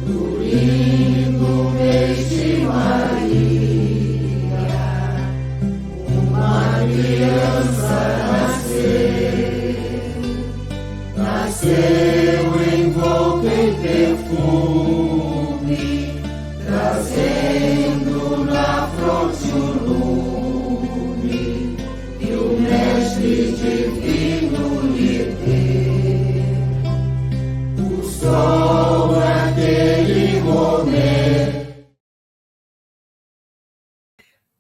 do lindo mês de Maria, uma criança nasceu envolto em perfume, trazendo na fronte o lume que o Mestre Divino lhe deu. O sol naquele momento.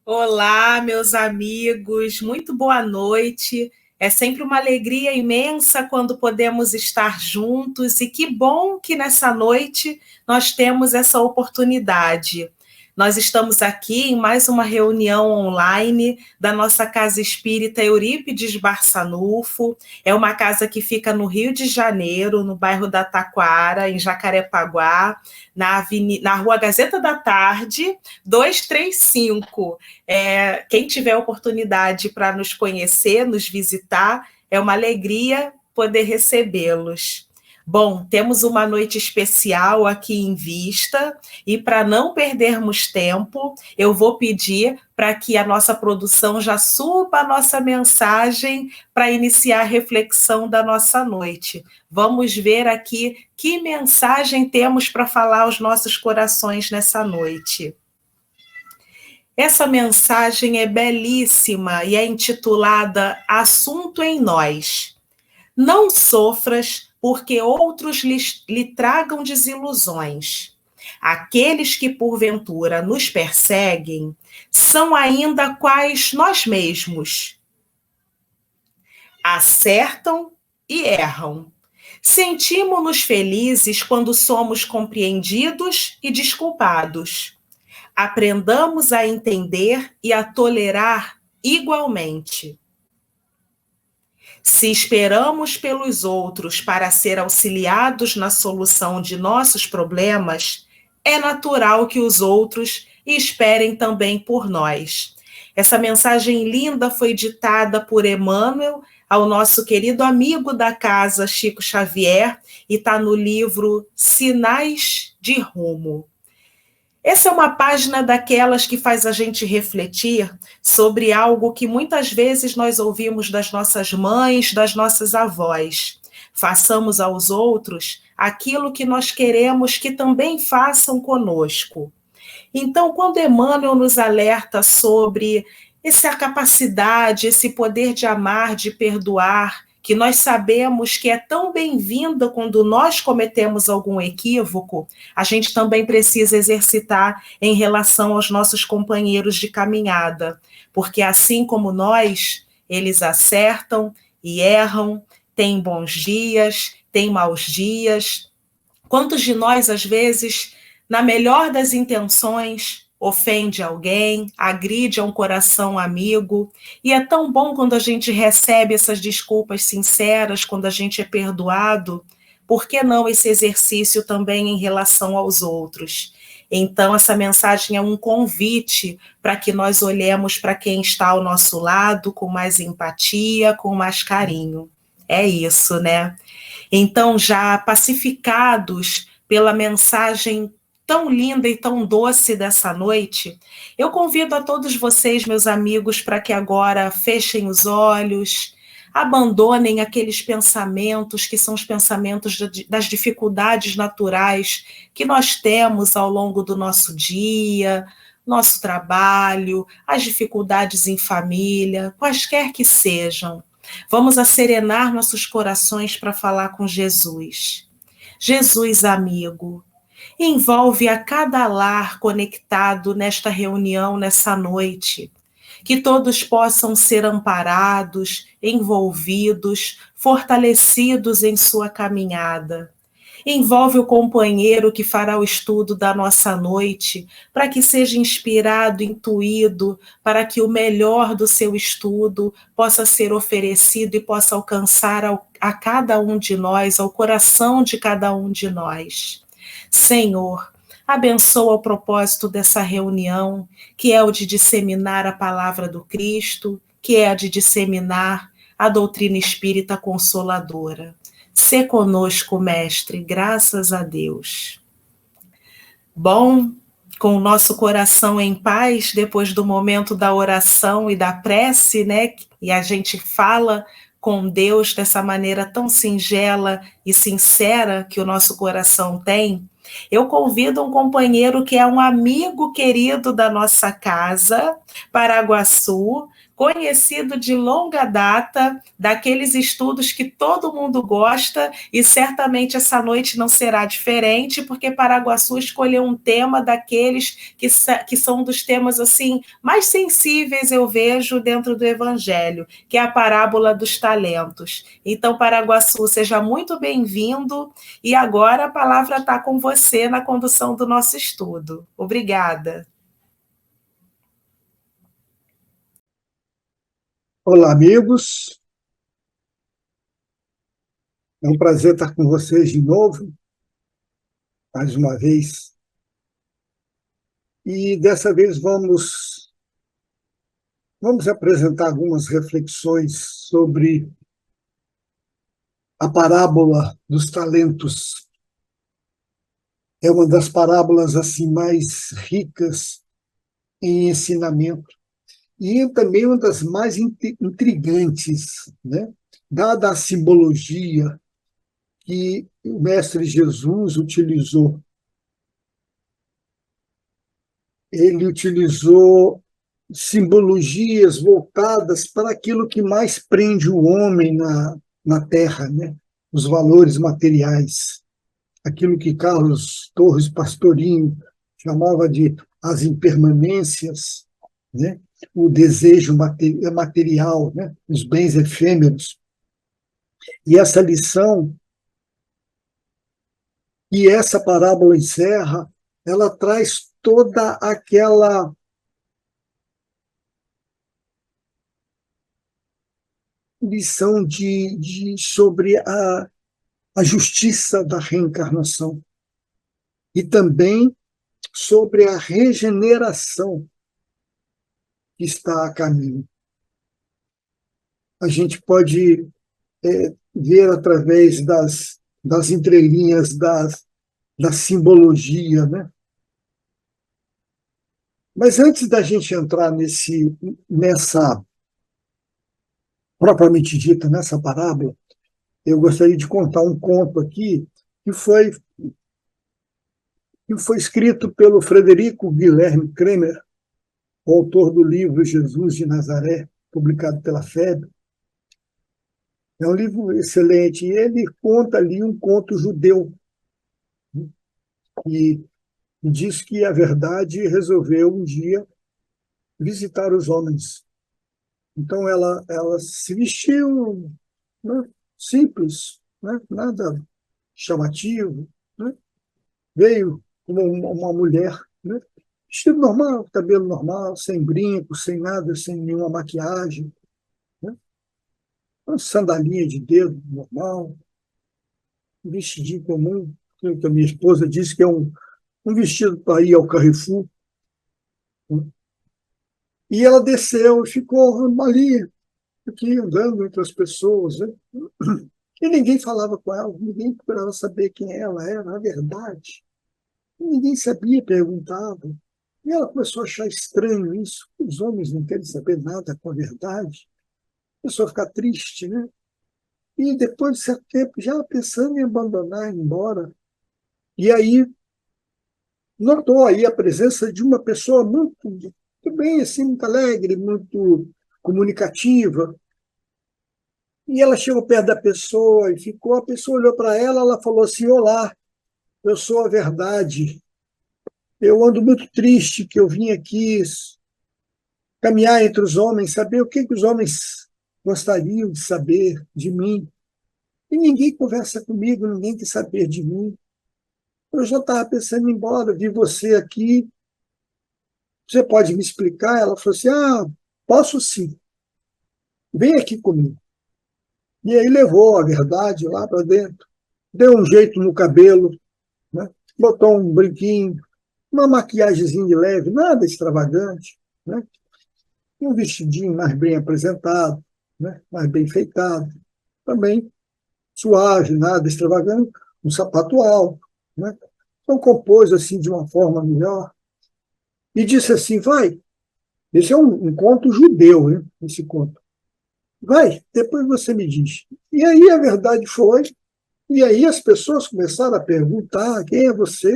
Olá, meus amigos, muito boa noite. É sempre uma alegria imensa quando podemos estar juntos e que bom que nessa noite nós temos essa oportunidade. Nós estamos aqui em mais uma reunião online da nossa Casa Espírita Eurípides Barçanufo. É uma casa que fica no Rio de Janeiro, no bairro da Taquara, em Jacarepaguá, na Rua Gazeta da Tarde, 235. Quem tiver oportunidade para nos conhecer, nos visitar, é uma alegria poder recebê-los. Bom, temos uma noite especial aqui em vista e para não perdermos tempo, eu vou pedir para que a nossa produção já suba a nossa mensagem para iniciar a reflexão da nossa noite. Vamos ver aqui que mensagem temos para falar aos nossos corações nessa noite. Essa mensagem é belíssima e é intitulada Assunto em Nós. Não sofras porque outros lhe tragam desilusões. Aqueles que porventura nos perseguem são ainda quais nós mesmos. Acertam e erram. Sentimos-nos felizes quando somos compreendidos e desculpados. Aprendamos a entender e a tolerar igualmente. Se esperamos pelos outros para ser auxiliados na solução de nossos problemas, é natural que os outros esperem também por nós. Essa mensagem linda foi ditada por Emmanuel ao nosso querido amigo da casa, Chico Xavier, e está no livro Sinais de Rumo. Essa é uma página daquelas que faz a gente refletir sobre algo que muitas vezes nós ouvimos das nossas mães, das nossas avós. Façamos aos outros aquilo que nós queremos que também façam conosco. Então, quando Emmanuel nos alerta sobre essa capacidade, esse poder de amar, de perdoar, que nós sabemos que é tão bem-vinda quando nós cometemos algum equívoco, a gente também precisa exercitar em relação aos nossos companheiros de caminhada, porque assim como nós, eles acertam e erram, têm bons dias, têm maus dias. Quantos de nós, às vezes, na melhor das intenções, ofende alguém, agride a um coração amigo, e é tão bom quando a gente recebe essas desculpas sinceras, quando a gente é perdoado. Por que não esse exercício também em relação aos outros? Então, essa mensagem é um convite para que nós olhemos para quem está ao nosso lado com mais empatia, com mais carinho. É isso, né? Então, já pacificados pela mensagem tão linda e tão doce dessa noite, eu convido a todos vocês, meus amigos, para que agora fechem os olhos, abandonem aqueles pensamentos que são os pensamentos das dificuldades naturais que nós temos ao longo do nosso dia, nosso trabalho, as dificuldades em família, quaisquer que sejam. Vamos acerenar nossos corações para falar com Jesus. Jesus, amigo, envolve a cada lar conectado nesta reunião, nessa noite, que todos possam ser amparados, envolvidos, fortalecidos em sua caminhada. Envolve o companheiro que fará o estudo da nossa noite, para que seja inspirado, intuído, para que o melhor do seu estudo possa ser oferecido e possa alcançar a cada um de nós, ao coração de cada um de nós. Senhor, abençoa o propósito dessa reunião, que é o de disseminar a palavra do Cristo, que é a de disseminar a doutrina espírita consoladora. Sê conosco, Mestre, graças a Deus. Bom, com o nosso coração em paz, depois do momento da oração e da prece, né? E a gente fala com Deus dessa maneira tão singela e sincera que o nosso coração tem. Eu convido um companheiro que é um amigo querido da nossa casa, Paraguaçu, conhecido de longa data, daqueles estudos que todo mundo gosta, e certamente essa noite não será diferente, porque Paraguaçu escolheu um tema daqueles que são dos temas assim mais sensíveis, eu vejo, dentro do Evangelho, que é a parábola dos talentos. Então, Paraguaçu, seja muito bem-vindo, e agora a palavra está com você na condução do nosso estudo. Obrigada. Olá, amigos. É um prazer estar com vocês de novo, mais uma vez. E dessa vez vamos apresentar algumas reflexões sobre a parábola dos talentos. É uma das parábolas assim mais ricas em ensinamento e também uma das mais intrigantes, né? Dada a simbologia que o Mestre Jesus utilizou. Ele utilizou simbologias voltadas para aquilo que mais prende o homem na Terra, né? Os valores materiais, aquilo que Carlos Torres Pastorinho chamava de as impermanências, né? O desejo material, né? Os bens efêmeros. E essa lição que essa parábola encerra, ela traz toda aquela lição sobre a justiça da reencarnação e também sobre a regeneração que está a caminho. A gente pode ver através das entrelinhas da simbologia, né? Mas antes da gente entrar nessa propriamente dita, nessa parábola, eu gostaria de contar um conto aqui que foi escrito pelo Frederico Guilherme Kremer, o autor do livro Jesus de Nazaré, publicado pela FEB. É um livro excelente, e ele conta ali um conto judeu, e diz que a verdade resolveu um dia visitar os homens. Então ela se vestiu, né, simples, né, nada chamativo, né, veio como uma mulher, né, vestido normal, cabelo normal, sem brinco, sem nada, sem nenhuma maquiagem, né, uma sandalinha de dedo normal, um vestidinho comum, que a minha esposa disse que é um vestido para ir ao Carrefour. Né? E ela desceu e ficou ali, aqui andando entre as pessoas, né? E ninguém falava com ela, ninguém procurava saber quem ela era, na verdade. Ninguém sabia, perguntava. E ela começou a achar estranho isso. Os homens não querem saber nada com a verdade. Começou a ficar triste, né? E depois de certo tempo, já pensando em abandonar, ir embora. E aí notou aí a presença de uma pessoa muito bem, assim, muito alegre, muito comunicativa. E ela chegou perto da pessoa e ficou. A pessoa olhou para ela, ela falou assim: Olá, eu sou a verdade. Eu ando muito triste que eu vim aqui caminhar entre os homens, saber o que os homens gostariam de saber de mim. E ninguém conversa comigo, ninguém quer saber de mim. Eu já estava pensando em ir embora, vi você aqui. Você pode me explicar? Ela falou assim: posso sim. Vem aqui comigo. E aí levou a verdade lá para dentro. Deu um jeito no cabelo, né? Botou um brinquinho, uma maquiagemzinha de leve, nada extravagante, né? Um vestidinho mais bem apresentado, né? Mais bem feitado. Também suave, nada extravagante, um sapato alto, né? Então compôs assim de uma forma melhor e disse assim, vai, esse é um conto judeu, né? Esse conto. Vai, depois você me diz. E aí a verdade foi, e aí as pessoas começaram a perguntar, quem é você?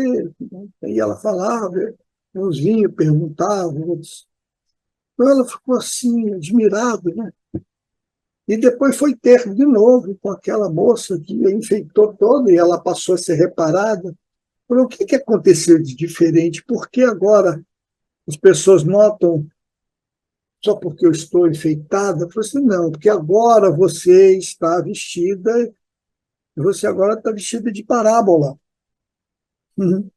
E ela falava, uns vinham, perguntavam, outros. Então ela ficou assim, admirada, né? E depois foi ter de novo com aquela moça que enfeitou toda e ela passou a ser reparada. Falou, o que aconteceu de diferente? Por que agora as pessoas notam só porque eu estou enfeitada? Eu falei assim, não, porque agora você está vestida, você agora está vestida de parábola. Uhum.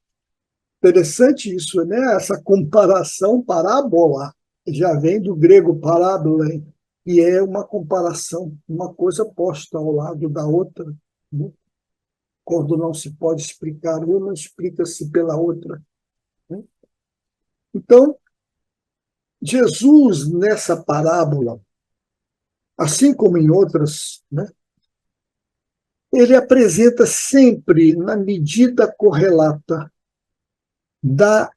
Interessante isso, né? Essa comparação parábola já vem do grego parábola, e é uma comparação, uma coisa posta ao lado da outra, né? Quando não se pode explicar uma, explica-se pela outra, né? Então, Jesus, nessa parábola, assim como em outras, né, ele apresenta sempre, na medida correlata da,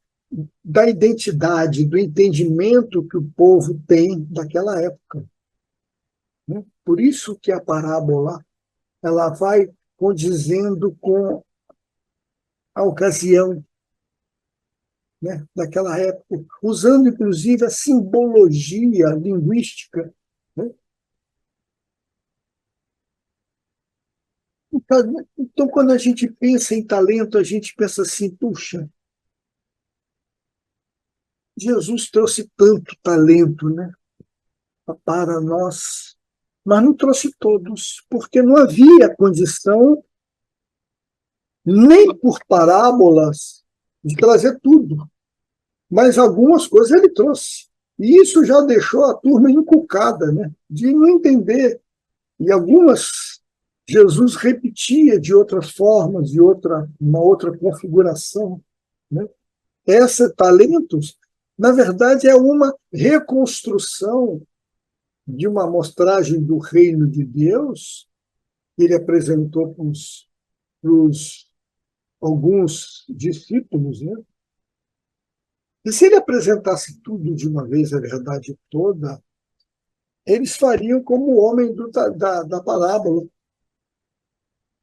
da identidade, do entendimento que o povo tem daquela época, né? Por isso que a parábola ela vai condizendo com a ocasião, né, daquela época, usando inclusive a simbologia linguística, né? Então, quando a gente pensa em talento, a gente pensa assim, puxa, Jesus trouxe tanto talento, né, para nós, mas não trouxe todos, porque não havia condição, nem por parábolas, de trazer tudo. Mas algumas coisas ele trouxe. E isso já deixou a turma encucada, né, de não entender. E algumas Jesus repetia de outras formas, de uma outra configuração, né? Talentos, na verdade, é uma reconstrução de uma amostragem do reino de Deus que ele apresentou para alguns discípulos, né? E se ele apresentasse tudo de uma vez, a verdade toda, eles fariam como o homem da parábola.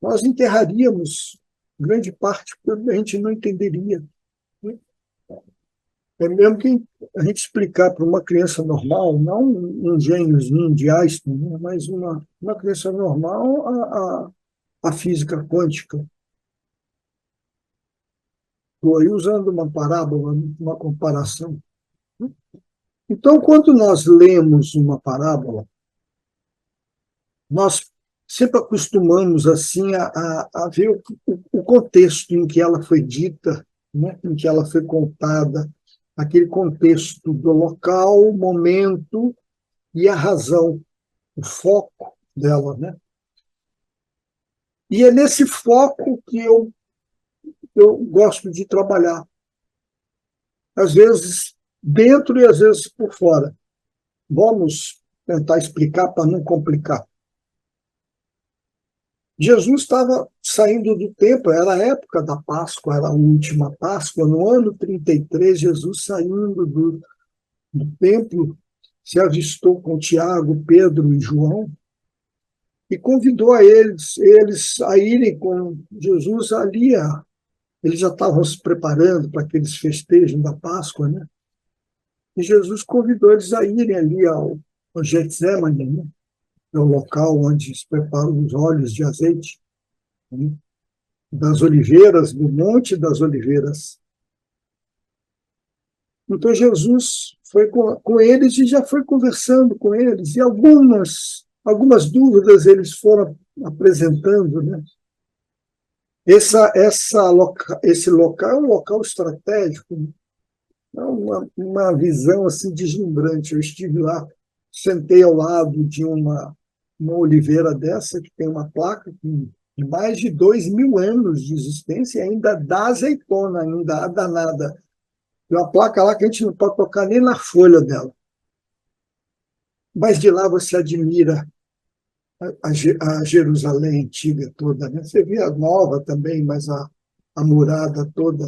Nós enterraríamos grande parte, porque a gente não entenderia, né? É mesmo que a gente explicar para uma criança normal, não um gêniozinho de Einstein, né, mas uma criança normal, a física quântica. Estou aí usando uma parábola, uma comparação. Então, quando nós lemos uma parábola, nós sempre acostumamos assim a ver o contexto em que ela foi dita, né, em que ela foi contada, aquele contexto do local, momento e a razão, o foco dela, né? E é nesse foco que eu gosto de trabalhar, às vezes dentro e às vezes por fora. Vamos tentar explicar para não complicar. Jesus estava saindo do templo, era a época da Páscoa, era a última Páscoa, no ano 33, Jesus saindo do templo, se avistou com Tiago, Pedro e João, e convidou eles a irem com Jesus ali. Eles já estavam se preparando para aqueles festejos da Páscoa, né? E Jesus convidou eles a irem ali ao Getsemane, né? É o local onde se preparam os óleos de azeite, né? Das oliveiras, do Monte das Oliveiras. Então Jesus foi com eles e já foi conversando com eles, e algumas dúvidas eles foram apresentando, né? Esse local é um local estratégico, né? É uma visão assim deslumbrante. Eu estive lá, sentei ao lado de uma oliveira dessa, que tem uma placa de mais de 2.000 anos de existência e ainda dá azeitona, ainda dá nada. Tem uma placa lá que a gente não pode tocar nem na folha dela. Mas de lá você admira a Jerusalém antiga toda, né? Você vê a nova também, mas a murada toda,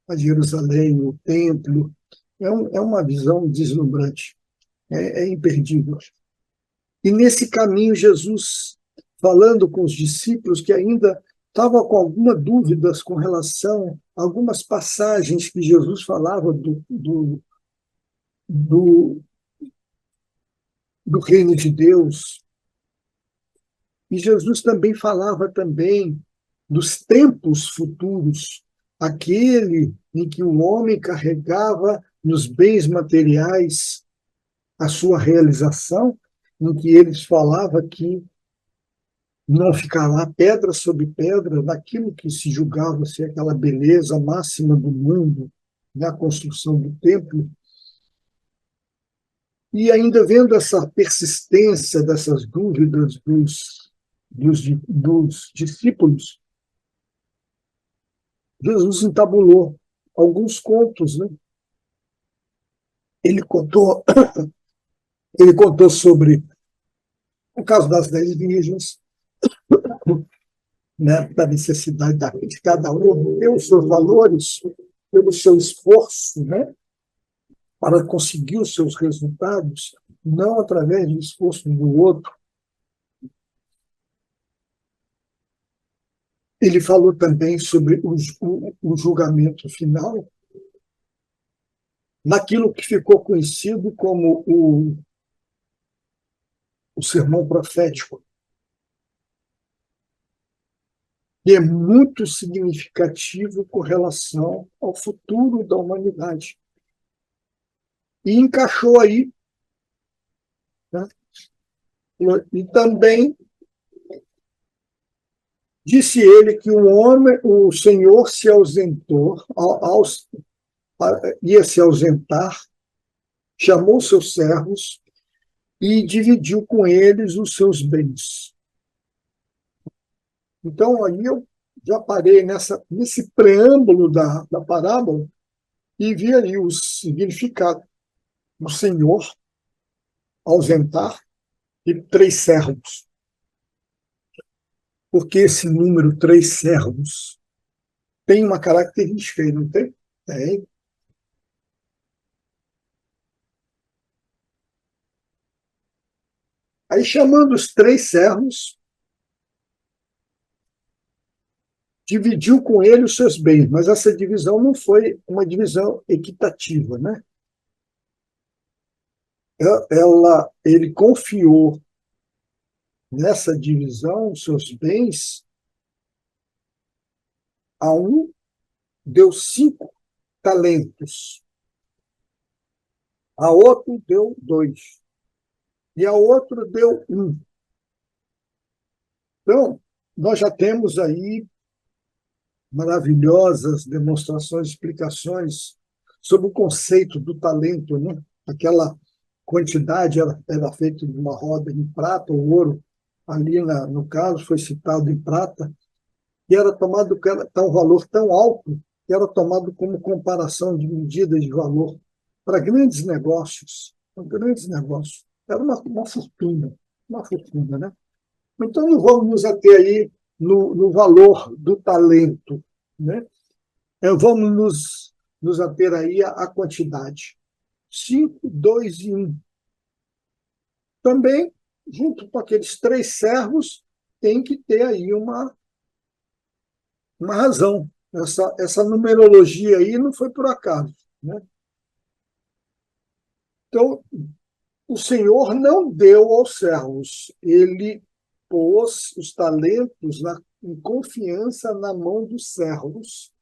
a Jerusalém, o templo, é uma visão deslumbrante, é imperdível. E nesse caminho, Jesus, falando com os discípulos que ainda estavam com algumas dúvidas com relação a algumas passagens que Jesus falava do, do reino de Deus. E Jesus também falava também dos tempos futuros, aquele em que o homem carregava nos bens materiais a sua realização, em que eles falavam que não ficará pedra sobre pedra daquilo que se julgava ser aquela beleza máxima do mundo, na construção do templo. E ainda vendo essa persistência dessas dúvidas dos discípulos, Jesus entabulou alguns contos, né? Ele contou, ele contou sobre o caso das 10 virgens, né, da necessidade de cada um ter os seus valores, pelo seu esforço, né, para conseguir os seus resultados, não através do esforço do outro. Ele falou também sobre o julgamento final, naquilo que ficou conhecido como o sermão profético, que é muito significativo com relação ao futuro da humanidade. E encaixou aí, né? E também disse ele que o Senhor se ausentou, ia se ausentar, chamou seus servos e dividiu com eles os seus bens. Então, aí eu já parei nesse preâmbulo da parábola e vi ali o significado. O Senhor ausentar e 3 servos. Porque esse número 3 servos tem uma característica aí, não tem? Tem. Aí, chamando os 3 servos, dividiu com ele os seus bens, mas essa divisão não foi uma divisão equitativa, né? Ele confiou nessa divisão os seus bens, a um deu 5 talentos, a outro deu 2, e a outro deu 1. Então, nós já temos aí maravilhosas demonstrações, explicações sobre o conceito do talento, né? Aquela quantidade era feita de uma roda em prata ou ouro, ali no caso foi citado em prata, e era tomado um valor tão alto que era tomado como comparação de medidas de valor para grandes negócios, Era uma fortuna, né? Então, não vamos nos ater aí no valor do talento, né? Vamos nos ater aí à quantidade. 5, 2 e 1. Também, junto com aqueles 3 servos, tem que ter aí uma razão. Essa numerologia aí não foi por acaso, né? Então, o Senhor não deu aos servos, ele pôs os talentos em confiança na mão dos servos.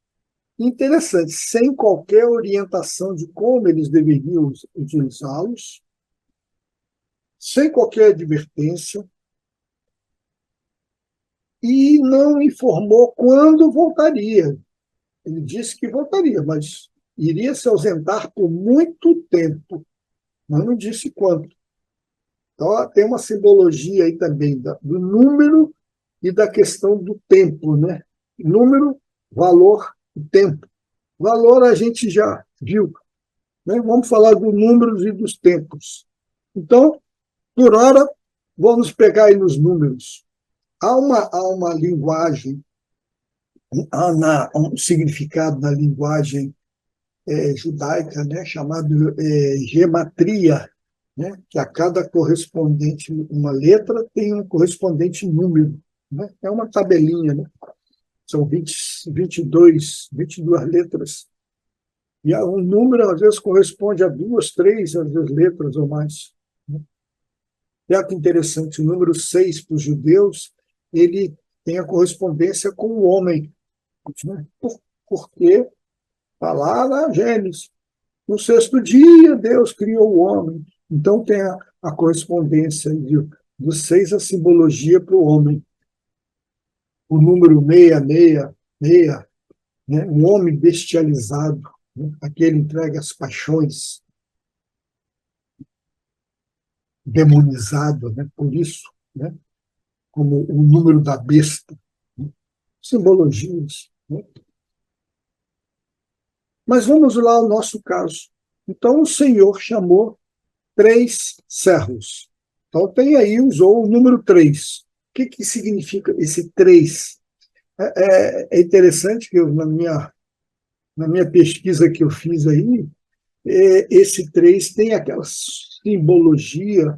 Interessante, sem qualquer orientação de como eles deveriam utilizá-los, sem qualquer advertência, e não informou quando voltaria. Ele disse que voltaria, mas iria se ausentar por muito tempo, mas não disse quanto. Então, tem uma simbologia aí também do número e da questão do tempo, né? Número, valor e tempo. Valor a gente já viu, né? Vamos falar dos números e dos tempos. Então, por hora, vamos pegar aí nos números. Há uma linguagem, um significado na linguagem judaica, né, chamado gematria, né, que a cada correspondente, uma letra tem um correspondente número. Né? É uma tabelinha, né? São 22 letras. E um número, às vezes, corresponde a 2, 3, às vezes, letras ou mais. Né? Olha que interessante, o número 6 para os judeus, ele tem a correspondência com o homem. Né? Porque está lá na Gênesis. No sexto dia, Deus criou o homem. Então, tem a correspondência do 6, a simbologia para o homem. O número 666, né? Um homem bestializado, né? Aquele entregue às paixões, demonizado, né? Por isso, né? Como o número da besta. Né? Simbologias. Né? Mas vamos lá ao nosso caso. Então, o Senhor chamou 3 servos. Então, tem aí, usou o número 3. O que significa esse 3? É interessante que na minha pesquisa que eu fiz aí, esse 3 tem aquela simbologia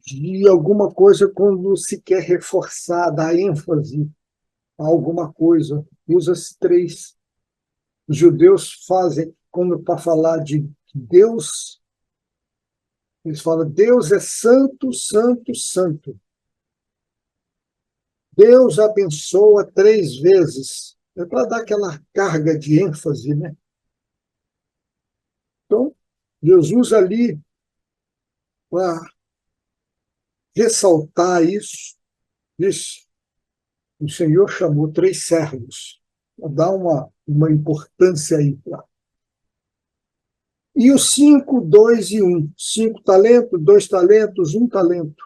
de alguma coisa quando se quer reforçar, dar ênfase a alguma coisa. Usa-se 3. Os judeus fazem, quando para falar de Deus, eles falam: Deus é santo, santo, santo. Deus abençoa 3 vezes. É para dar aquela carga de ênfase, né? Então, Jesus ali, para ressaltar isso, o Senhor chamou 3 servos, para dar uma importância aí. E os 5, 2 e 1. 5 talentos, 2 talentos, 1 talento.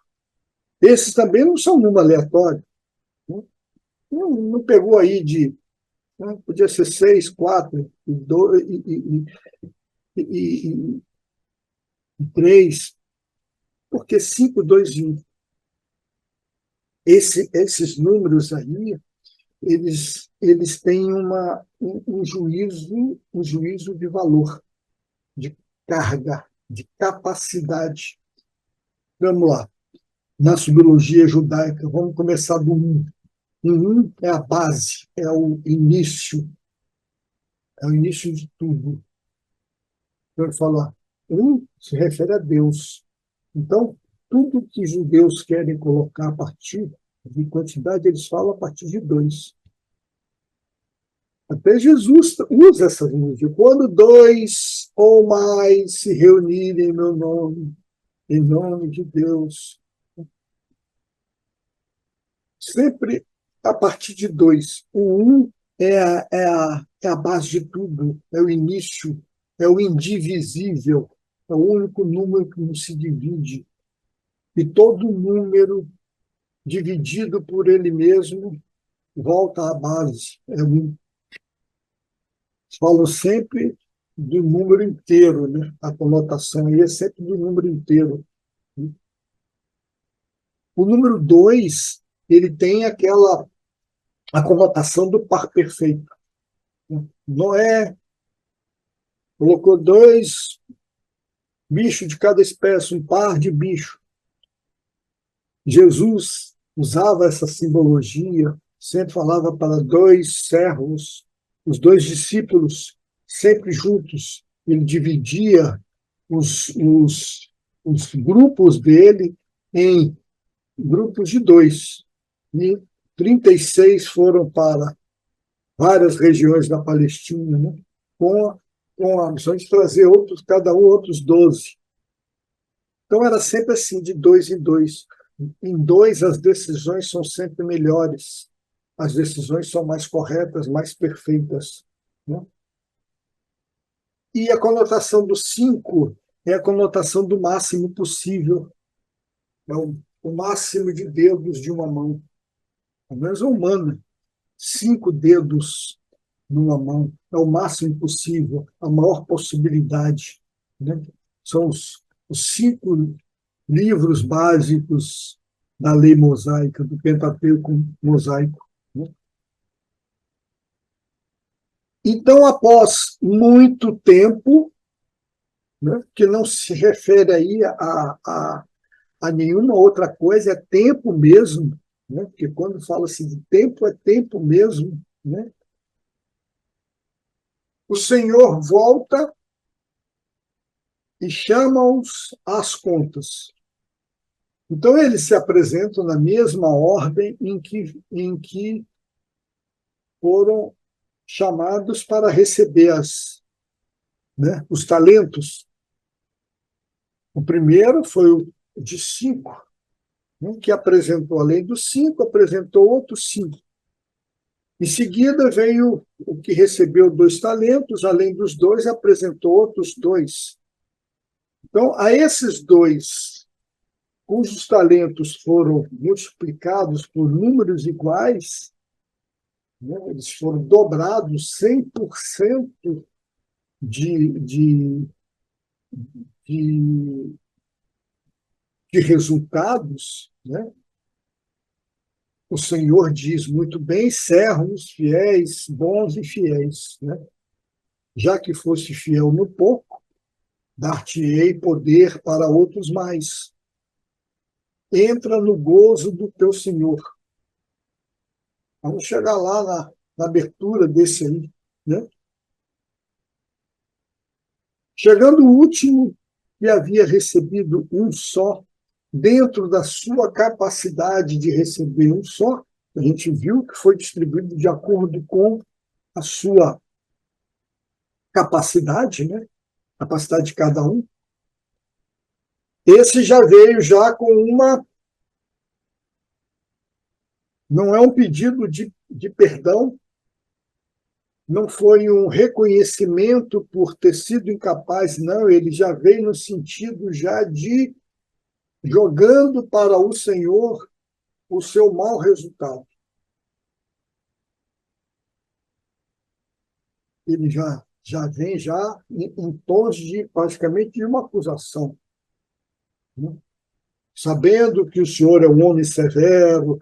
Esses também não são número aleatório. Né? Não pegou aí de... Né? Podia ser 6, 4 e 3, porque 5, 2 e 1. Esses números aí, eles têm um juízo de valor, de carga, de capacidade. Vamos lá. Na simbologia judaica, vamos começar do 1. O 1 é a base, é o início de tudo. Então, ele fala, 1 se refere a Deus. Então, tudo que os judeus querem colocar a partir de quantidade, eles falam a partir de 2. Até Jesus usa essa música. Quando 2 ou mais se reunirem em meu nome, em nome de Deus, sempre a partir de 2. O 1 é a base de tudo, é o início, é o indivisível, é o único número que não se divide. E todo número dividido por ele mesmo volta à base. Falam sempre do número inteiro, né? A conotação aí é sempre do número inteiro. O número 2, ele tem a conotação do par perfeito. Noé colocou 2 bichos de cada espécie, um par de bicho. Jesus usava essa simbologia, sempre falava para 2 servos, os 2 discípulos, sempre juntos. Ele dividia os grupos dele em grupos de 2. E 36 foram para várias regiões da Palestina, né? com a missão de trazer cada um outros 12. Então, era sempre assim, de 2 em 2. Em 2, as decisões são sempre melhores. As decisões são mais corretas, mais perfeitas. Né? E a conotação do 5 é a conotação do máximo possível. É o máximo de dedos de uma mão. Pelo menos a humana. 5 dedos numa mão. É o máximo possível, a maior possibilidade. Né? São os 5 livros básicos da lei mosaica, do Pentateuco mosaico, né? Então, após muito tempo, né, que não se refere aí a nenhuma outra coisa, é tempo mesmo, né? Porque quando fala-se de tempo, é tempo mesmo, né? O Senhor volta e chama-os às contas. Então, eles se apresentam na mesma ordem em que foram chamados para receber né, os talentos. O primeiro foi o de 5, né, que apresentou, além dos 5, apresentou outros 5. Em seguida veio o que recebeu 2 talentos, além dos 2, apresentou outros 2. Então, a esses 2, cujos talentos foram multiplicados por números iguais, né, eles foram dobrados 100% de, de, de, de resultados, né? O Senhor diz muito bem, servos fiéis, bons e fiéis, né? Já que foste fiel no pouco, dar-te-ei poder para outros mais. Entra no gozo do teu Senhor. Vamos chegar lá na abertura desse aí, né? Chegando o último, que havia recebido um só, dentro da sua capacidade de receber um só, a gente viu que foi distribuído de acordo com a sua capacidade, né? Capacidade de cada um. Esse já veio já com uma, não é um pedido de perdão, não foi um reconhecimento por ter sido incapaz, não, ele já veio no sentido já de jogando para o Senhor o seu mau resultado. Ele já vem já em tons de praticamente de uma acusação, né? Sabendo que o Senhor é um homem severo,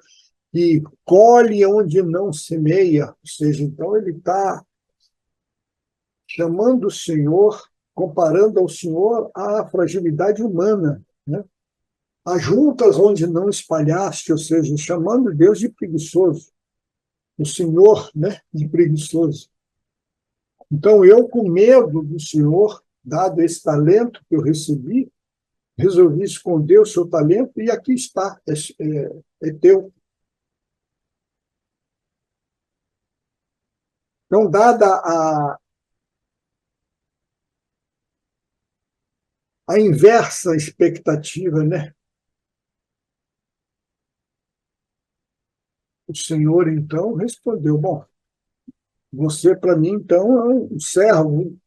que colhe onde não semeia, ou seja, então ele está chamando o Senhor, comparando ao Senhor à fragilidade humana, né? Ajuntas onde não espalhaste, ou seja, chamando Deus de preguiçoso, o Senhor, né, de preguiçoso. Então, eu, com medo do Senhor, dado esse talento que eu recebi, resolvi esconder o seu talento e aqui está, é teu. Então, dada a inversa expectativa, né? O Senhor, então, respondeu, bom, você, para mim, então, é um servo,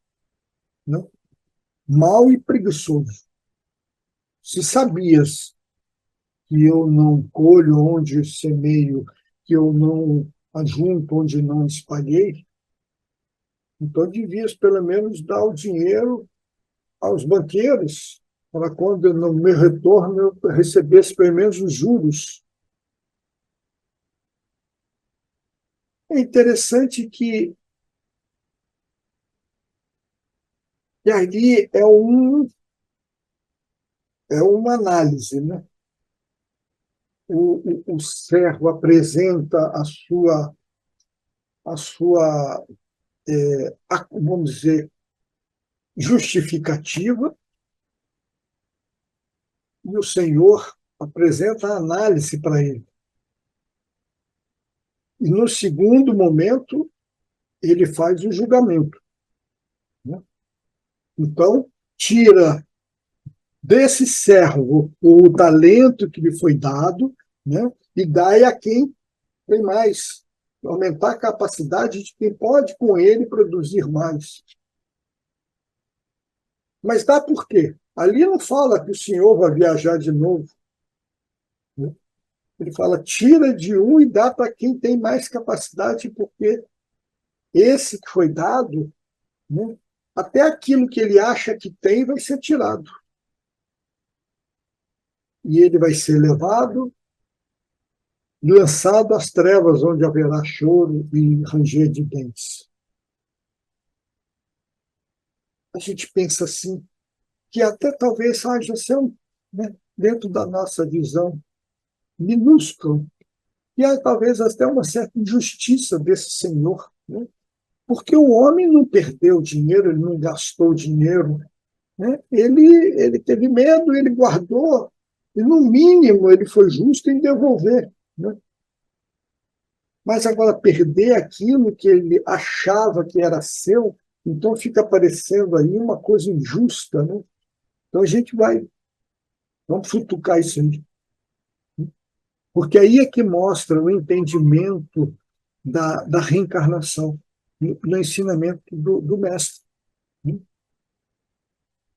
né, mau e preguiçoso. Se sabias que eu não colho onde semeio, que eu não ajunto onde não espalhei, então devias pelo menos dar o dinheiro aos banqueiros, para quando no meu retorno eu recebesse pelo menos os juros. É interessante que ali é uma análise, né? O servo apresenta a sua, vamos dizer, justificativa, e o Senhor apresenta a análise para ele. E no segundo momento, ele faz o julgamento, né? Então, tira desse servo o talento que lhe foi dado, né? E dá a quem tem mais, aumentar a capacidade de quem pode com ele produzir mais. Mas dá por quê? Ali não fala que o Senhor vai viajar de novo, né? Ele fala, tira de um e dá para quem tem mais capacidade, porque esse que foi dado, né, até aquilo que ele acha que tem vai ser tirado. e ele vai ser levado, lançado às trevas, onde haverá choro e ranger de dentes. A gente pensa assim, que até talvez haja assim, né, dentro da nossa visão minúscula, e há talvez até uma certa injustiça desse Senhor, né? Porque o homem não perdeu dinheiro, ele não gastou dinheiro, né? Ele teve medo, ele guardou, e no mínimo ele foi justo em devolver, né? Mas agora perder aquilo que ele achava que era seu, então fica parecendo aí uma coisa injusta, né? Então a gente vamos futucar isso aí, porque aí é que mostra o entendimento da reencarnação, no ensinamento do mestre.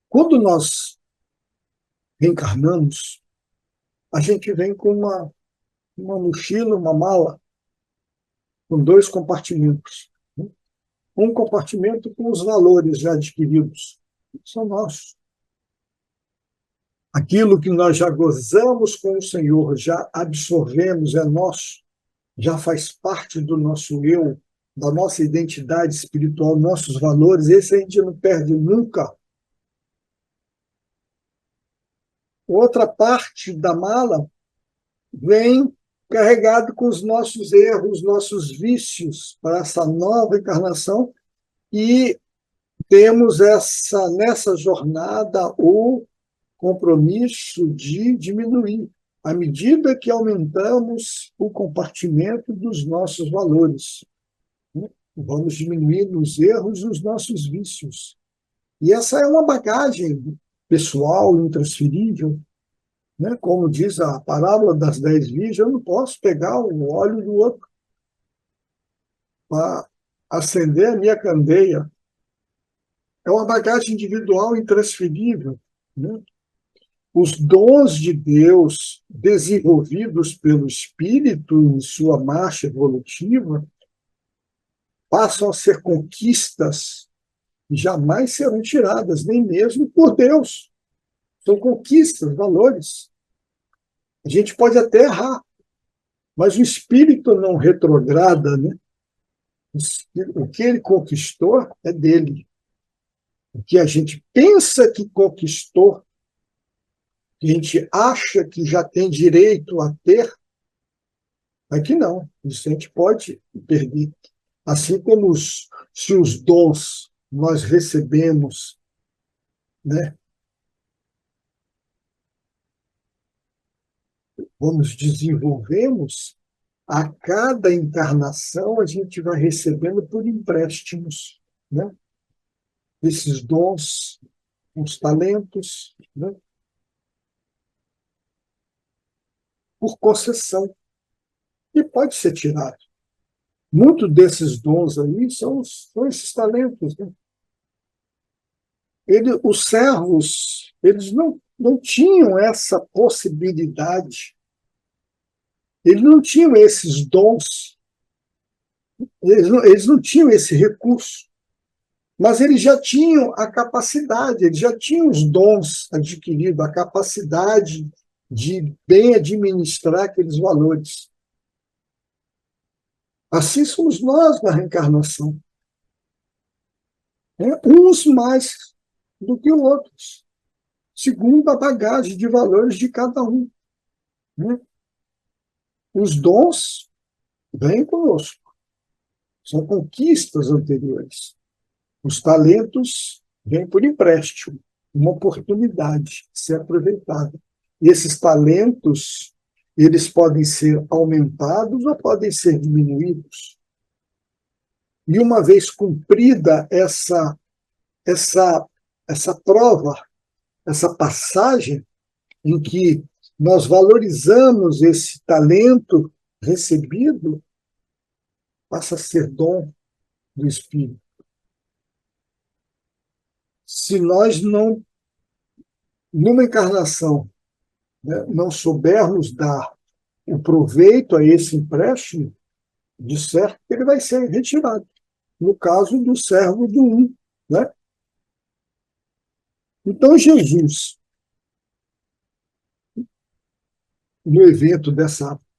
Quando nós reencarnamos, a gente vem com uma mochila, uma mala, com dois compartimentos. Um compartimento com os valores já adquiridos, são nossos. Aquilo que nós já gozamos com o Senhor, já absorvemos, é nosso, já faz parte do nosso eu, da nossa identidade espiritual, nossos valores, esse a gente não perde nunca. Outra parte da mala vem carregado com os nossos erros, nossos vícios para essa nova encarnação, e temos nessa jornada o compromisso de diminuir, à medida que aumentamos o compartimento dos nossos valores, né? Vamos diminuindo os erros e os nossos vícios. E essa é uma bagagem pessoal, intransferível, né? Como diz a parábola das 10 virgens, eu não posso pegar o óleo do outro para acender a minha candeia. É uma bagagem individual intransferível, né? Os dons de Deus desenvolvidos pelo Espírito em sua marcha evolutiva passam a ser conquistas e jamais serão tiradas, nem mesmo por Deus. São conquistas, valores. A gente pode até errar, mas o Espírito não retrograda, né? O que ele conquistou é dele. O que a gente pensa que conquistou, que a gente acha que já tem direito a ter, é que não. Isso a gente pode perder. Assim como se os dons nós recebemos, né, vamos desenvolvemos, a cada encarnação a gente vai recebendo por empréstimos, né? Esses dons, os talentos, né? Por concessão, e pode ser tirado. Muitos desses dons aí são esses talentos, né? Os servos, eles não tinham essa possibilidade, eles não tinham esses dons, eles não tinham esse recurso, mas eles já tinham a capacidade, eles já tinham os dons adquiridos, a capacidade de bem administrar aqueles valores. Assim somos nós na reencarnação, né? Uns mais do que outros, segundo a bagagem de valores de cada um, né? Os dons vêm conosco, são conquistas anteriores. Os talentos vêm por empréstimo, uma oportunidade de ser aproveitada. E esses talentos, eles podem ser aumentados ou podem ser diminuídos. E uma vez cumprida essa prova, essa passagem em que nós valorizamos esse talento recebido, passa a ser dom do Espírito. Se nós não, numa encarnação, né, não soubermos dar o proveito a esse empréstimo, de certo ele vai ser retirado. No caso do servo do um, né? Então Jesus, no evento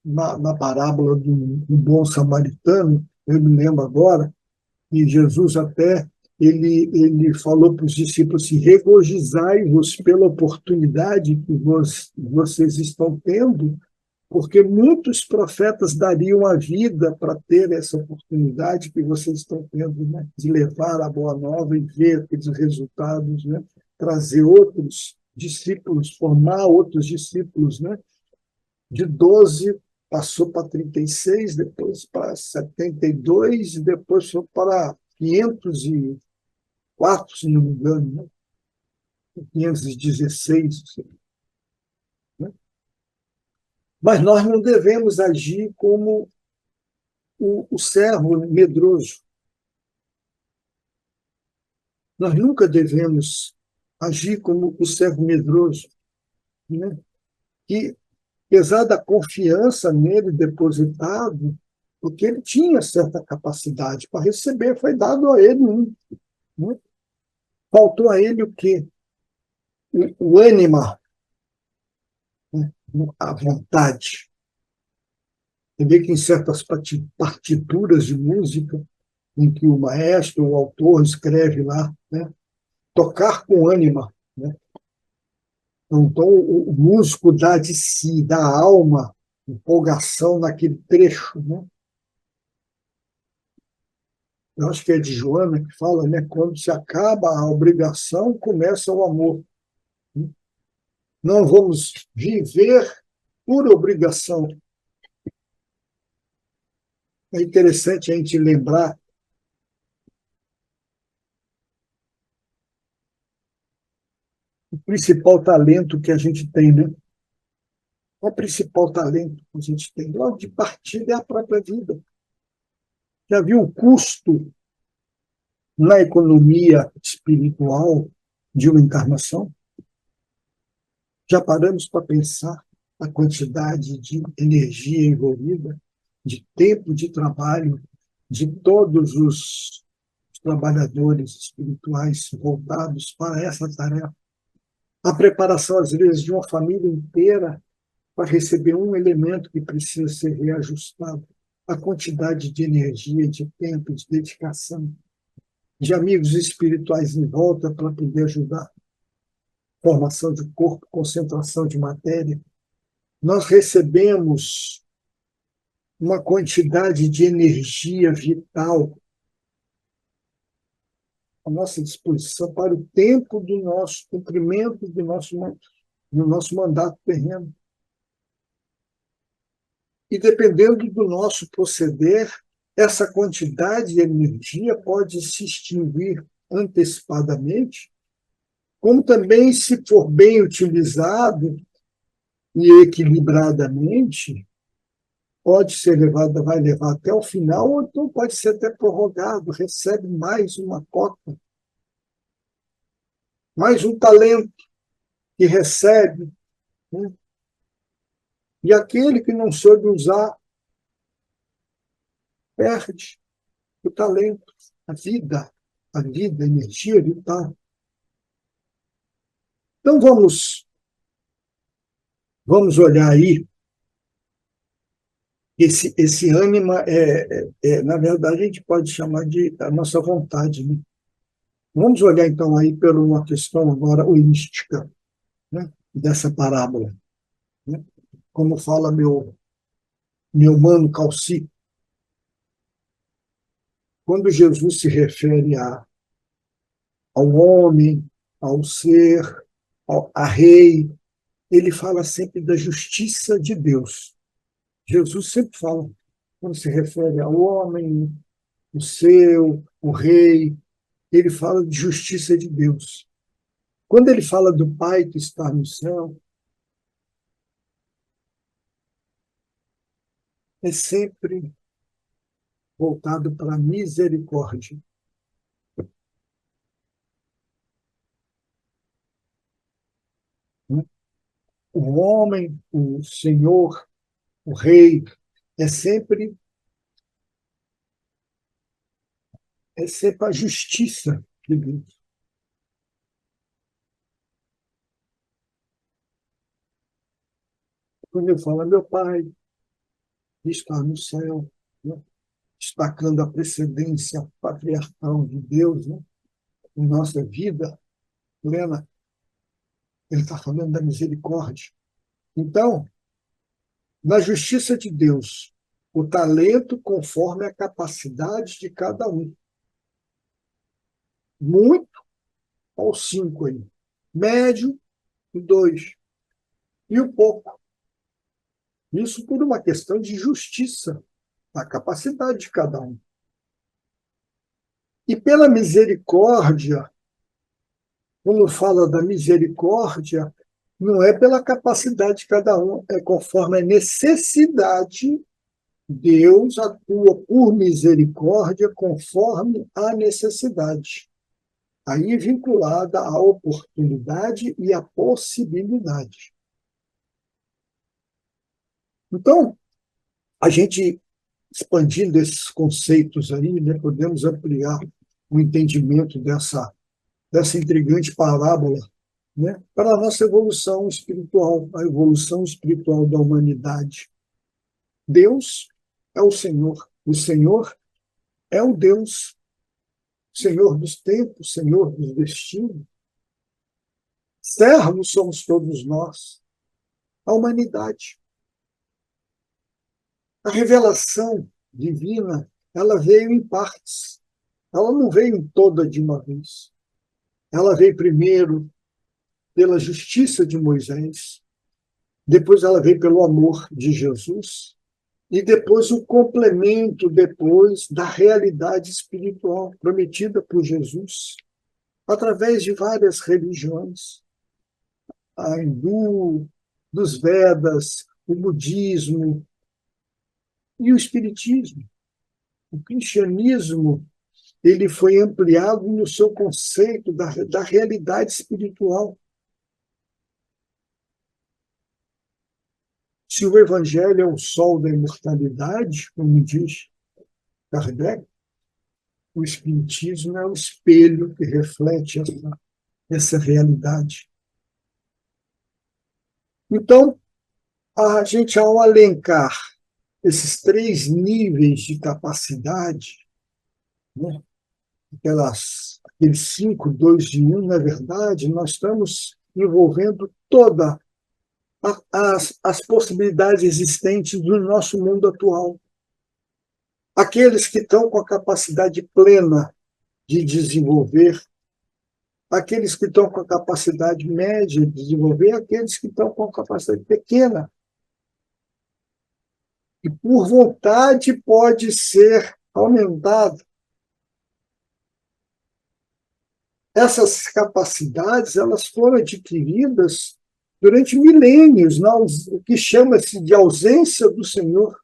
na parábola do bom samaritano, eu me lembro agora, e Jesus até ele falou para os discípulos assim: regozijai-vos pela oportunidade que vocês estão tendo, porque muitos profetas dariam a vida para ter essa oportunidade que vocês estão tendo, né? De levar a boa nova e ver aqueles resultados, né? Trazer outros discípulos, formar outros discípulos, né? De 12 passou para 36, depois para 72, e depois foi para 504, se não me engano, né? 516. Né? Mas nós não devemos agir como o servo medroso. Nós nunca devemos agir como o servo medroso, né? Que, apesar da confiança nele depositado, porque ele tinha certa capacidade para receber, foi dado a ele um. Né? Faltou a ele o quê? O ânima, né? A vontade. Você vê que em certas partituras de música, em que o maestro, o autor, escreve lá, né? Tocar com ânima. Né? Então, o músico dá de si, dá alma, empolgação naquele trecho. Né? Eu acho que é de Joana que fala, né? Quando se acaba a obrigação, começa o amor. Né? Não vamos viver por obrigação. É interessante a gente lembrar o principal talento que a gente tem, né? Qual é o principal talento que a gente tem? Logo de partida é a própria vida. Já viu o custo na economia espiritual de uma encarnação? Já paramos para pensar a quantidade de energia envolvida, de tempo de trabalho de todos os trabalhadores espirituais voltados para essa tarefa? A preparação, às vezes, de uma família inteira para receber um elemento que precisa ser reajustado, a quantidade de energia, de tempo, de dedicação, de amigos espirituais em volta para poder ajudar. Formação de corpo, concentração de matéria. Nós recebemos uma quantidade de energia vital à nossa disposição para o tempo do nosso cumprimento do nosso mandato terreno. E dependendo do nosso proceder, essa quantidade de energia pode se extinguir antecipadamente, como também, se for bem utilizado e equilibradamente, pode ser levado, vai levar até o final, ou então pode ser até prorrogado, recebe mais uma cota, mais um talento que recebe, né? E aquele que não soube usar, perde o talento, a vida, a energia vital. Então vamos olhar aí, esse ânima na verdade, a gente pode chamar de a nossa vontade. Né? Vamos olhar, então, aí por uma questão agora holística, né? Dessa parábola. Né? Como fala meu mano Calci, quando Jesus se refere ao homem, ao ser, a rei, ele fala sempre da justiça de Deus. Jesus sempre fala, quando se refere ao homem, o seu, o rei, ele fala de justiça de Deus. Quando ele fala do Pai que está no céu, é sempre voltado para a misericórdia. Né? O homem, o Senhor, o Rei, é sempre, é sempre a justiça de Deus. Quando ele fala, meu Pai, que está no céu, né? Destacando a precedência patriarcal de Deus, né? Em nossa vida plena, ele está falando da misericórdia. Então, na justiça de Deus, o talento conforme a capacidade de cada um. Muito, ao 5 aí. Médio, 2. E o pouco. Isso por uma questão de justiça, a capacidade de cada um. E pela misericórdia, quando fala da misericórdia, não é pela capacidade de cada um, é conforme a necessidade. Deus atua por misericórdia conforme a necessidade. Aí vinculada à oportunidade e à possibilidade. Então, a gente, expandindo esses conceitos aí, né, podemos ampliar o entendimento dessa intrigante parábola, né, para a nossa evolução espiritual, a evolução espiritual da humanidade. Deus é o Senhor é o Deus, Senhor dos tempos, Senhor dos destinos. Servos somos todos nós, a humanidade. A revelação divina, ela veio em partes. Ela não veio toda de uma vez. Ela veio primeiro pela justiça de Moisés, depois ela veio pelo amor de Jesus, e depois o complemento depois da realidade espiritual prometida por Jesus, através de várias religiões, a hindu, dos Vedas, o budismo e o espiritismo. O cristianismo ele foi ampliado no seu conceito da realidade espiritual. Se o evangelho é o sol da imortalidade, como diz Kardec, o espiritismo é o espelho que reflete essa realidade. Então, a gente, ao alencar esses 3 níveis de capacidade, né, aqueles 5, 2 e 1, na verdade, nós estamos envolvendo todas as possibilidades existentes do nosso mundo atual. Aqueles que estão com a capacidade plena de desenvolver, aqueles que estão com a capacidade média de desenvolver, aqueles que estão com a capacidade pequena. E por vontade pode ser aumentado. Essas capacidades elas foram adquiridas durante milênios, o que chama-se de ausência do Senhor.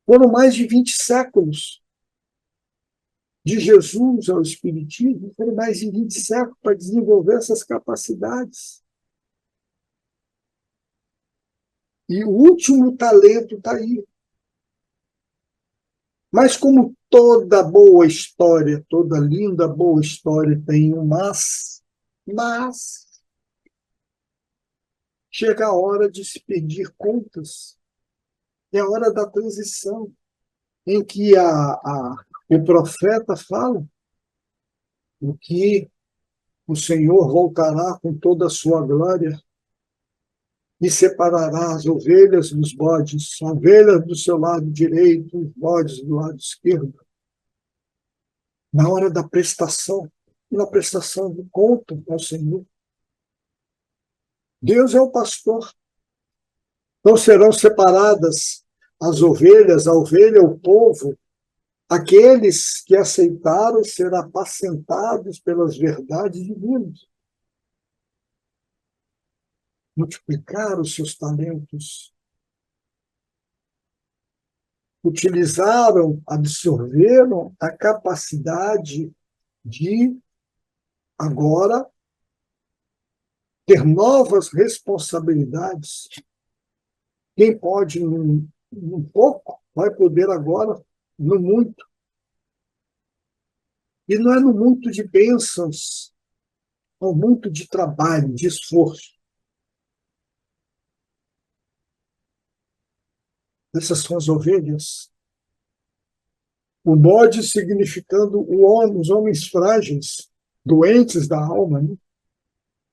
Foram mais de 20 séculos. De Jesus ao Espiritismo, foram mais de 20 séculos para desenvolver essas capacidades. E o último talento está aí. Mas como toda boa história, toda linda boa história tem um mas chega a hora de se pedir contas. É a hora da transição, em que o profeta fala o que o Senhor voltará com toda a sua glória e separará as ovelhas dos bodes, as ovelhas do seu lado direito, os bodes do lado esquerdo. Na hora da prestação, na prestação de conta ao Senhor. Deus é o pastor. Não serão separadas as ovelhas, a ovelha, o povo, aqueles que aceitaram ser apacentados pelas verdades divinas. Multiplicaram os seus talentos. Utilizaram, absorveram a capacidade de, agora, ter novas responsabilidades. Quem pode num pouco, vai poder agora no muito. E não é no muito de bênçãos, muito de trabalho, de esforço. Essas são as ovelhas. O bode significando os homens frágeis, doentes da alma, né?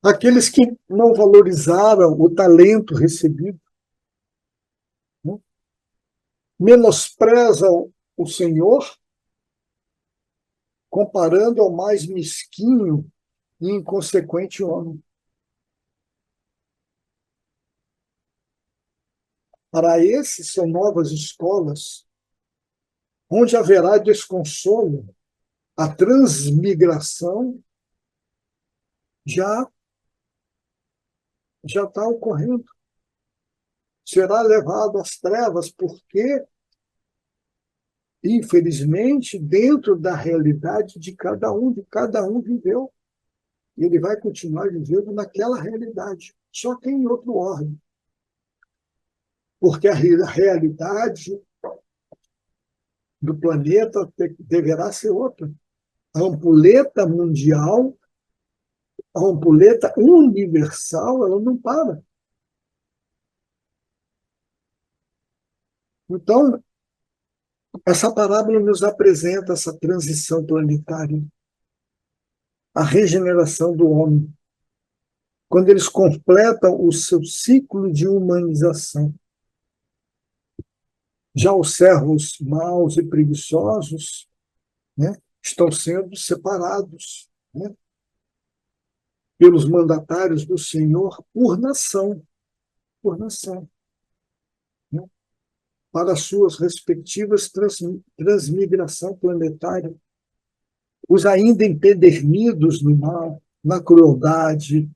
Aqueles que não valorizaram o talento recebido, né? Menosprezam o Senhor, comparando ao mais mesquinho e inconsequente homem. Para esses são novas escolas, onde haverá desconsolo, a transmigração já está ocorrendo. Será levado às trevas, porque, infelizmente, dentro da realidade de cada um viveu. E ele vai continuar vivendo naquela realidade, só que em outro ordem. Porque a realidade do planeta deverá ser outra. A ampulheta mundial, a ampulheta universal, ela não para. Então, essa parábola nos apresenta essa transição planetária, a regeneração do homem, quando eles completam o seu ciclo de humanização. Já os servos maus e preguiçosos, né, estão sendo separados, né, pelos mandatários do Senhor por nação, né, para as suas respectivas transmigração planetária. Os ainda empedernidos no mal, na crueldade,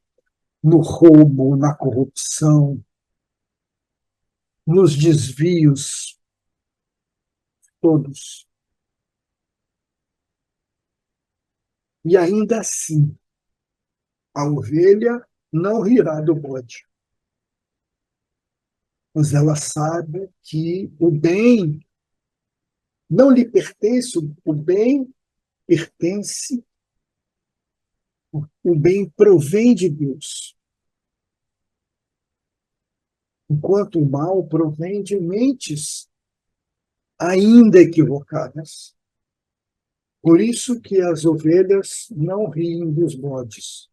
no roubo, na corrupção, nos desvios, todos. E ainda assim, a ovelha não rirá do bode, mas ela sabe que o bem não lhe pertence, o bem pertence, o bem provém de Deus, enquanto o mal provém de mentes ainda equivocadas. Por isso que as ovelhas não riem dos bodes.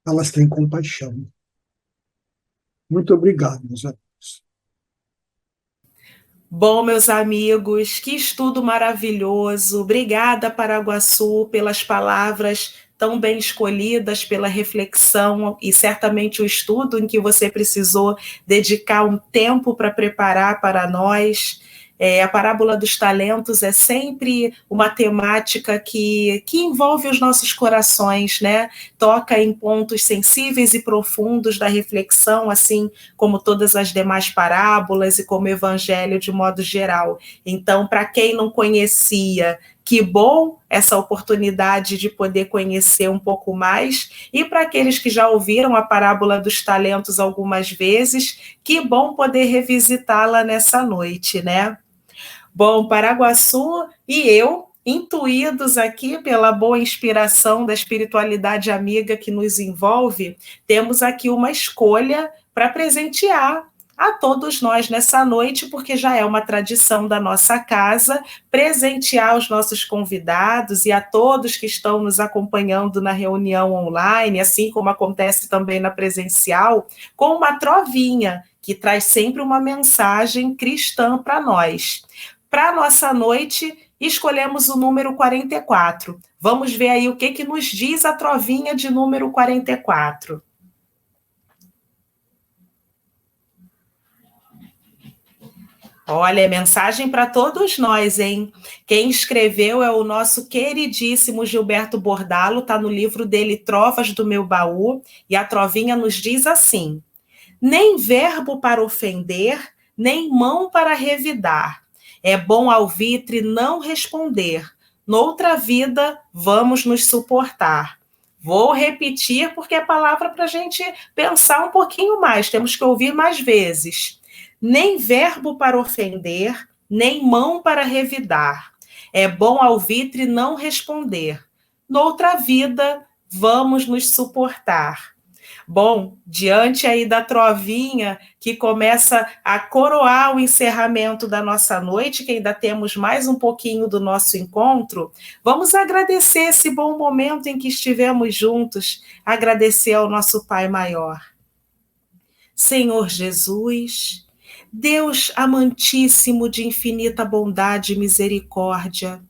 Elas têm compaixão. Muito obrigado, meus amigos. Bom, meus amigos, que estudo maravilhoso. Obrigada, Paraguaçu, pelas palavras tão bem escolhidas, pela reflexão e certamente o estudo em que você precisou dedicar um tempo para preparar para nós. A parábola dos talentos é sempre uma temática que envolve os nossos corações, né? Toca em pontos sensíveis e profundos da reflexão, assim como todas as demais parábolas e como o evangelho de modo geral. Então, para quem não conhecia, que bom essa oportunidade de poder conhecer um pouco mais. E para aqueles que já ouviram a parábola dos talentos algumas vezes, que bom poder revisitá-la nessa noite, né? Bom, Paraguaçu e eu, intuídos aqui pela boa inspiração da espiritualidade amiga que nos envolve, temos aqui uma escolha para presentear a todos nós nessa noite, porque já é uma tradição da nossa casa presentear os nossos convidados e a todos que estão nos acompanhando na reunião online, assim como acontece também na presencial, com uma trovinha que traz sempre uma mensagem cristã para nós. Para a nossa noite, escolhemos o número 44. Vamos ver aí o que nos diz a trovinha de número 44. Olha, é mensagem para todos nós, hein? Quem escreveu é o nosso queridíssimo Gilberto Bordalo, está no livro dele Trovas do Meu Baú, e a trovinha nos diz assim: nem verbo para ofender, nem mão para revidar. É bom alvitre não responder. Noutra vida, vamos nos suportar. Vou repetir porque é palavra para a gente pensar um pouquinho mais, temos que ouvir mais vezes. Nem verbo para ofender, nem mão para revidar. É bom alvitre não responder. noutra vida vamos nos suportar. Bom, diante aí da trovinha que começa a coroar o encerramento da nossa noite, que ainda temos mais um pouquinho do nosso encontro, vamos agradecer esse bom momento em que estivemos juntos, agradecer ao nosso Pai Maior. Senhor Jesus, Deus amantíssimo de infinita bondade e misericórdia,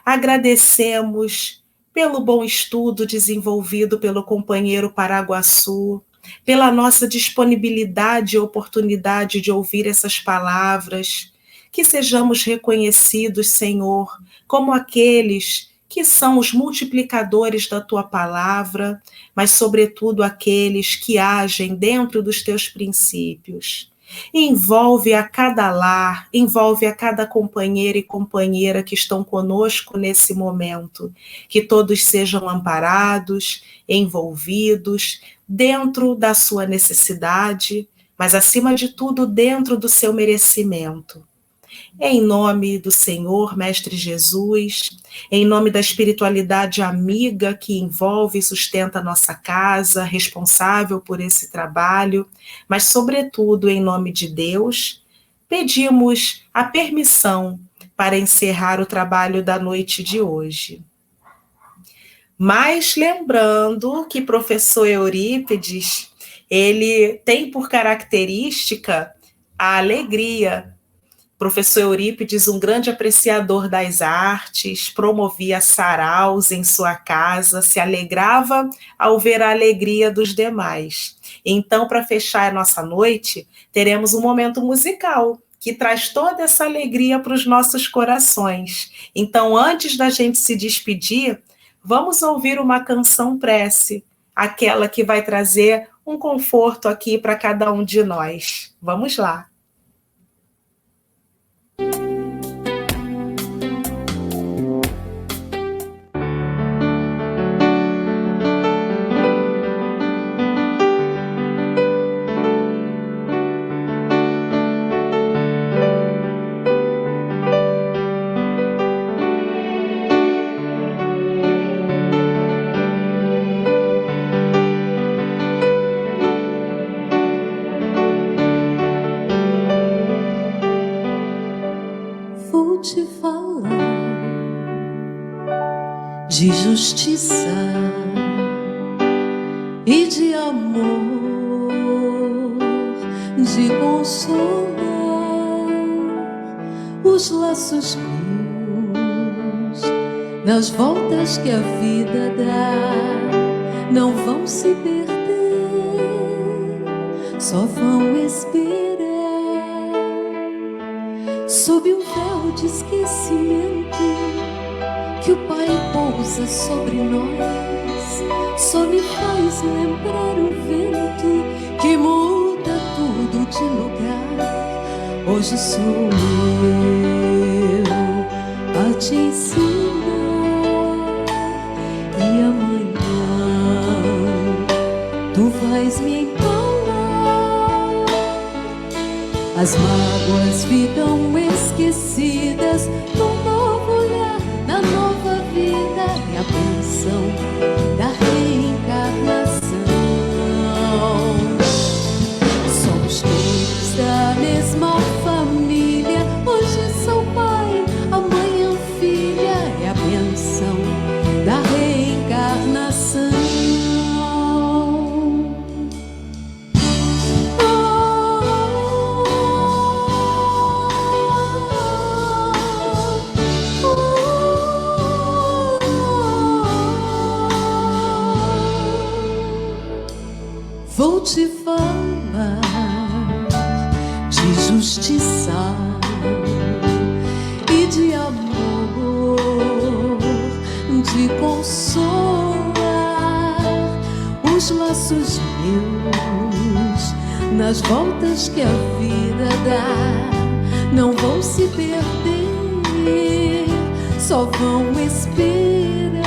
agradecemos pelo bom estudo desenvolvido pelo companheiro Paraguaçu, pela nossa disponibilidade e oportunidade de ouvir essas palavras, que sejamos reconhecidos, Senhor, como aqueles que são os multiplicadores da Tua palavra, mas, sobretudo, aqueles que agem dentro dos Teus princípios. Envolve a cada lar, envolve a cada companheiro e companheira que estão conosco nesse momento, que todos sejam amparados, envolvidos, dentro da sua necessidade, mas acima de tudo dentro do seu merecimento. Em nome do Senhor, Mestre Jesus, em nome da espiritualidade amiga que envolve e sustenta a nossa casa, responsável por esse trabalho, mas, sobretudo, em nome de Deus, pedimos a permissão para encerrar o trabalho da noite de hoje. Mas lembrando que professor Eurípides, ele tem por característica a alegria. Professor Eurípides, um grande apreciador das artes, promovia saraus em sua casa, se alegrava ao ver a alegria dos demais. Então, para fechar a nossa noite, teremos um momento musical que traz toda essa alegria para os nossos corações. Então, antes da gente se despedir, vamos ouvir uma canção prece, aquela que vai trazer um conforto aqui para cada um de nós. Vamos lá. Te falar de justiça e de amor, de consolar os laços meus, nas voltas que a vida dá, não vão se perder, só vão esperar. Sob um véu de esquecimento que o Pai pousa sobre nós, só me faz lembrar o vento que muda tudo de lugar. Hoje sou eu a te ensinar, e amanhã tu vais me encontrar. As mágoas ficam esquecidas num novo olhar, na nova vida e a bênção da reencarnação. Somos todos da mesma família, hoje sou pai, amanhã filha, é a bênção da reencarnação. Vou te falar de justiça e de amor, de consolar os laços meus, nas voltas que a vida dá, não vão se perder, só vão esperar.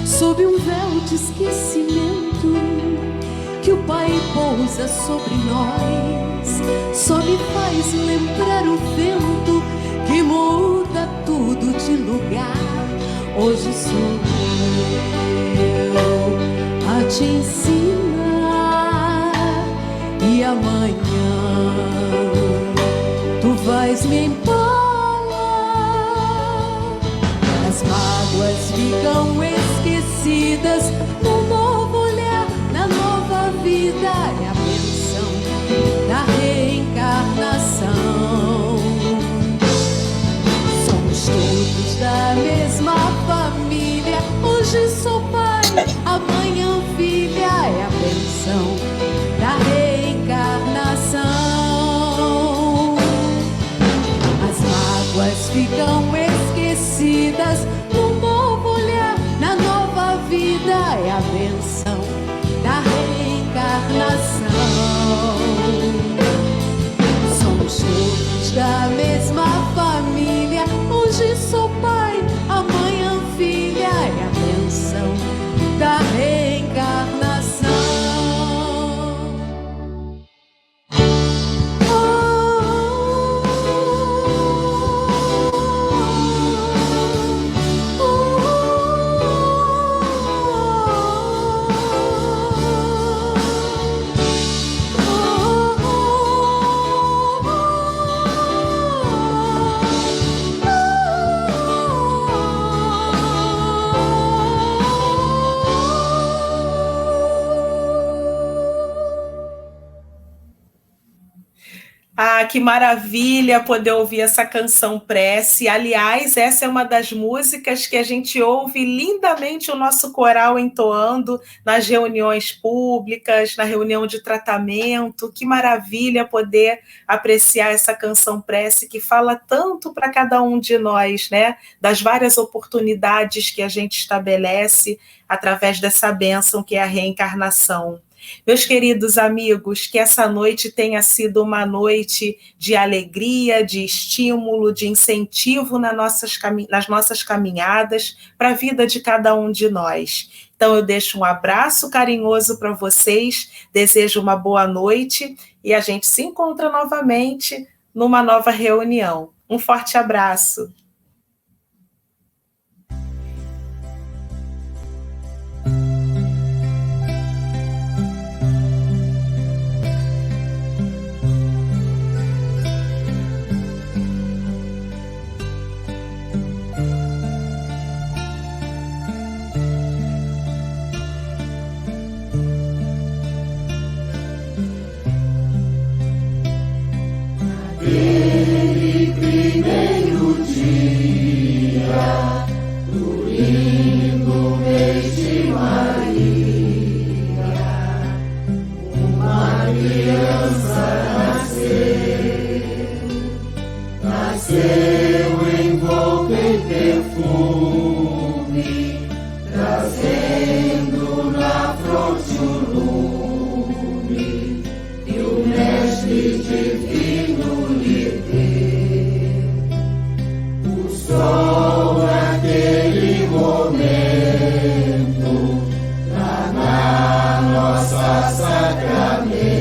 Sob um véu de esquecimento que o Pai pousa sobre nós, só me faz lembrar o vento que muda tudo de lugar. Hoje sou eu a te ensinar, e amanhã tu vais me empalar. As mágoas ficam esquecidas no novo olhar, na nova vida. É a bênção da reencarnação. Somos todos da mesma família. Hoje sou pai, amanhã filha. É a bênção da reencarnação. As mágoas ficam esquecidas no novo olhar, na nova vida. É a bênção da reencarnação. Somos todos da mesma família. Hoje sou pai, amanhã filha. É a bênção da reencarnação. Ah, que maravilha poder ouvir essa canção prece. Aliás, essa é uma das músicas que a gente ouve lindamente o nosso coral entoando nas reuniões públicas, na reunião de tratamento. Que maravilha poder apreciar essa canção prece que fala tanto para cada um de nós, né? Das várias oportunidades que a gente estabelece através dessa bênção que é a reencarnação. Meus queridos amigos, que essa noite tenha sido uma noite de alegria, de estímulo, de incentivo nas nossas caminhadas para a vida de cada um de nós. Então eu deixo um abraço carinhoso para vocês, desejo uma boa noite e a gente se encontra novamente numa nova reunião. Um forte abraço. Aquele primeiro dia do lindo mês de Maria, uma criança nasceu envolta em perfume, trazendo na fronte o lume e o mestre divino lhe deu. O sol naquele momento lá na nossa sacramento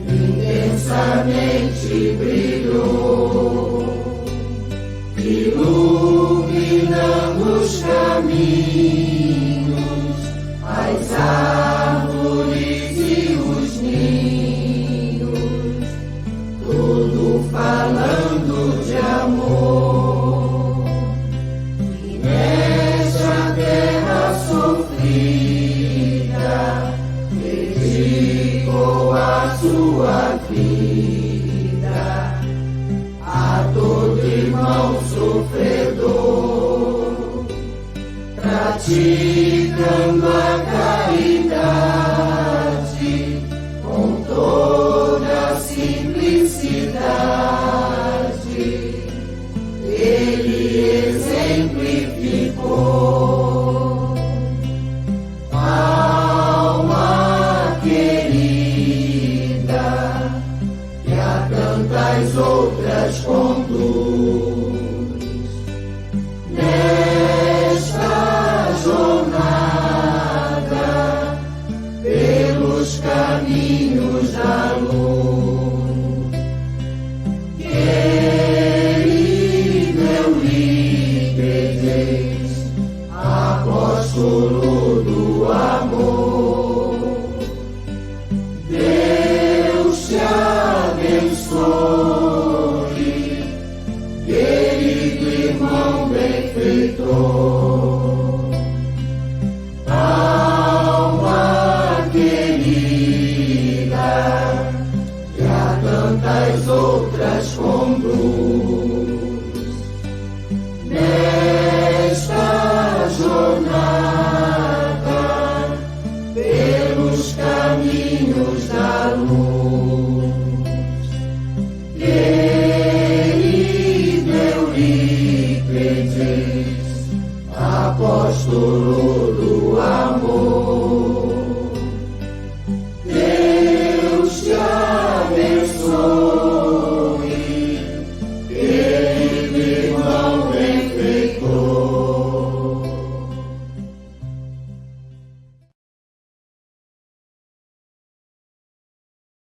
intensamente brilhou, iluminando os caminhos, as árvores e os ninhos, tudo falando de amor. E nesta terra sofrida dedicou a sua vida a todo irmão sofredor, praticando a caridade com toda a simplicidade. Ele exemplificou. Alma querida, que a tantas outras conduz nesta jornada pelos caminhos da luz. Querido Eulírio, tantas outras conduz. Nesta jornada